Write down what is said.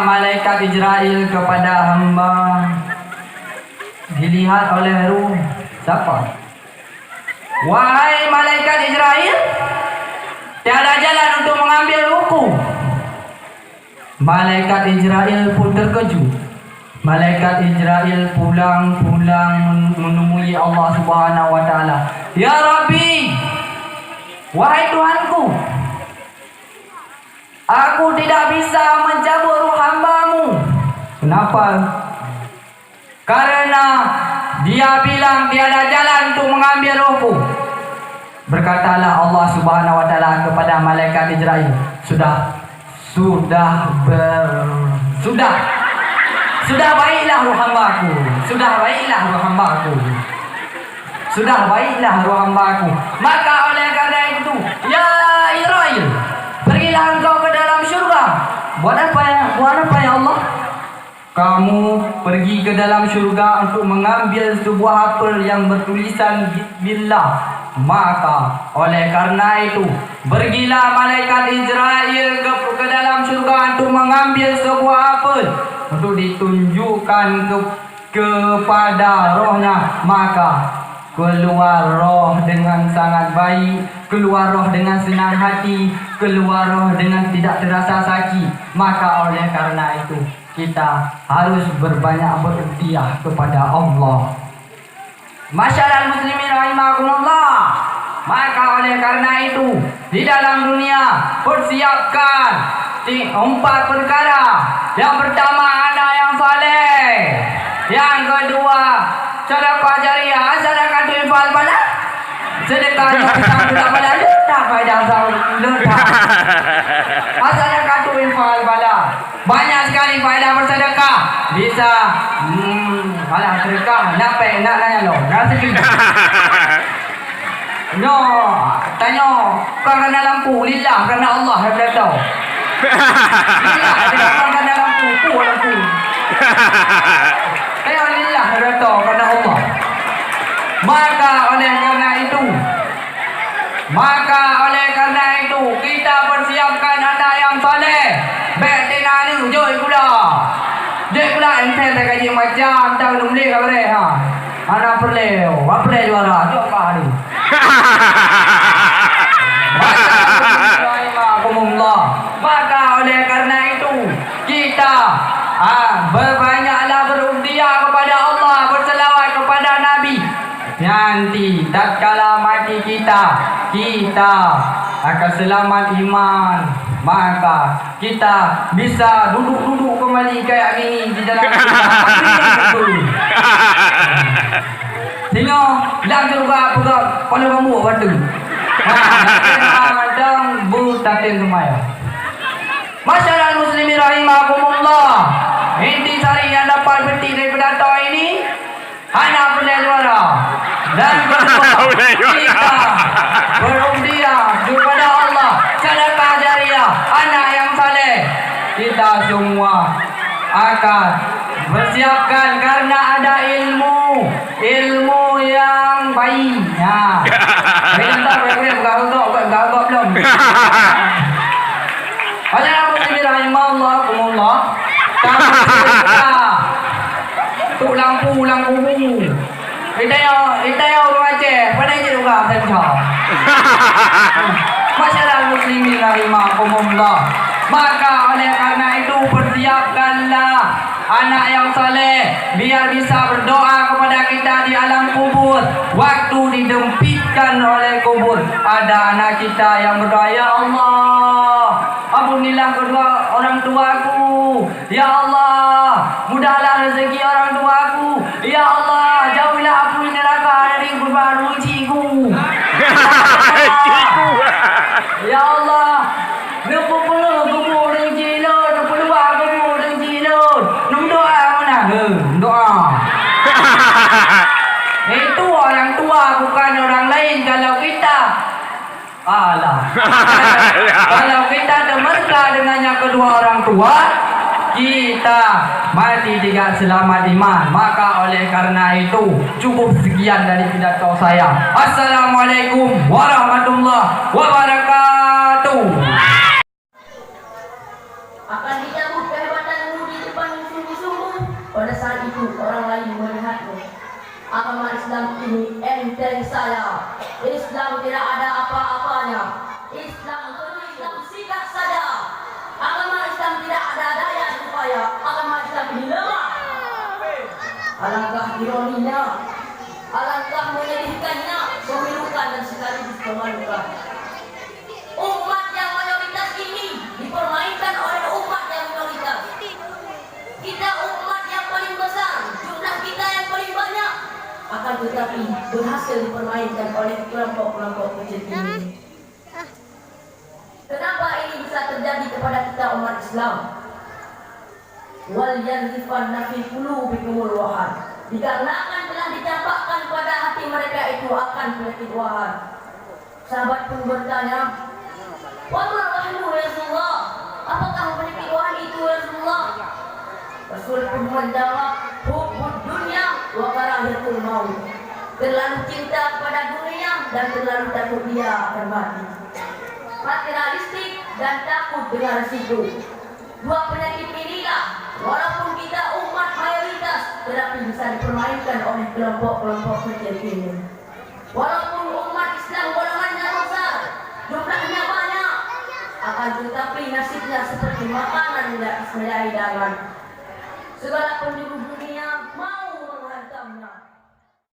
Malaikat Israel kepada hamba. Dilihat oleh ruh. Siapa? Wahai malaikat Israel, tiada jalan untuk mengambil ruhku. Malaikat Israel pun terkejut. Malaikat Israel pulang menemui Allah Subhanahu wa taala. Ya Rabbi, wahai Tuhanku, aku tidak bisa mencabut ruh hambamu. Kenapa? Karena dia bilang tiada jalan untuk mengambil ruhku. Berkatalah Allah Subhanahu wa taala kepada malaikat Israel, sudah baiklah ruh hambaku. Sudah baiklah ruh hambaku. Sudah baiklah ruh hambaku. Maka oleh karena itu, ya Israel, pergilah engkau ke dalam syurga. Buat apa ya Allah? Kamu pergi ke dalam syurga untuk mengambil sebuah apel yang bertulisan Bismillah. Maka oleh karena itu, pergilah malaikat Israel ke dalam syurga untuk mengambil sebuah apel untuk ditunjukkan kepada rohnya. Maka keluar roh dengan sangat baik, keluar roh dengan senang hati, keluar roh dengan tidak terasa sakit. Maka oleh karena itu, kita harus berbanyak berikhtiar kepada Allah. Masyarakat muslimin rahimakumullah. Maka oleh karena itu, di dalam dunia persiapkan 4 perkara. Yang pertama, anak yang saleh. Yang kedua, sedekah jariah. Sedekah tu infal pada sedekah tu tak pada letak pada letak. Sedekah tu infal pada banyak sekali faedah bersedekah. Bisa alah sedekah nak nanya lo. Nak sikit. No, tanya kau kena lampu lillah kerana Allah yang tahu. Lillah kerana lampu, lampu. Tanya lillah yang tahu kerana Allah. Maka oleh karena itu kita persiapkan anak yang saleh. Baik tinanu joy pula. Joy pula ente tak kaji macam tahu lumli ka bare ha. Anak perleu, apa juara? Jom apa hari? Maka oleh karena itu kita berbanyaklah berukhtiar kepada Allah, berselawat kepada Nabi. Nanti tatkala mati kita akan selamat iman. Maka kita bisa duduk kembali kayak gini di dalam tengok dah juga pegang pada kamu batu. Adang butatin semaya. Masyarakat muslimin rahimakumullah. Inti sari yang dapat petik daripada tau ini, anak benda juara. Dan kita berukhtiar kepada Allah, sedekah jariah, anak yang saleh. Kita semua akan bersiapkan karena ada ilmu yang baik. Kita bergabung belum. Masyarakat muslimin rahimakumullah. Tu lampu Itaya orang Aceh, pandai je juga saja. Masyarakat muslimin rahimakumullah. Maka oleh karena itu persiapkanlah anak yang saleh biar bisa berdoa kepada kita di alam kubur. Waktu didempitkan oleh kubur, ada anak kita yang berdoa, ya Allah, ampunilah kedua orang tuaku. Ya Allah, mudahlah rezeki orang tuaku. Ya Allah, jauhilah api neraka dari berbaru cikgu. Ya Allah, doa. Itu orang tua, bukan orang lain. Kalau kita kalau kita demerka dengannya kedua orang tua, kita mati tidak selamat iman. Maka oleh karena itu, cukup sekian dari pidato saya. Assalamualaikum warahmatullahi wabarakatuh. Akan dijemput kehebatan itu orang lain melihatmu. Agama Islam ini enteng saya. Islam tidak ada apa-apanya. Islam sikap saja. Agama Islam tidak ada daya upaya. Agama Islam ini lemah. Alangkah ironinya, alangkah menyedihkannya, memilukan dan sekaligus memalukan. Umat yang mayoritas ini dipermainkan oleh umat yang minoritas. Kita umat yang paling besar, jumlah kita yang paling banyak, akan tetapi berhasil dipermainkan oleh kelompok-kelompok kecil ini. Kenapa ini bisa terjadi kepada kita umat Islam? Wal yanzifanna fi qulubikumul wahan. Dikarenakan telah dicampakkan pada hati mereka itu akan penyakit wahan. Sahabat pun bertanya, "Wa ma wahnu ya Rasulullah? Apakah penyakit wahan itu ya Rasulullah?" Rasul pun menjawab, "Hubbud dunya wa karahiyatul maut." Terlalu cinta kepada dunia dan terlalu takut dia akan mati. Materialistik dan takut dengan resiko. Dua penyakit inilah, walaupun kita umat mayoritas, tetapi bisa dipermainkan oleh kelompok-kelompok kecil ini. Walaupun umat Islam golongannya besar, jumlahnya banyak, akan tetapi nasibnya seperti makanan tidak disediakan. Segala penjuru dunia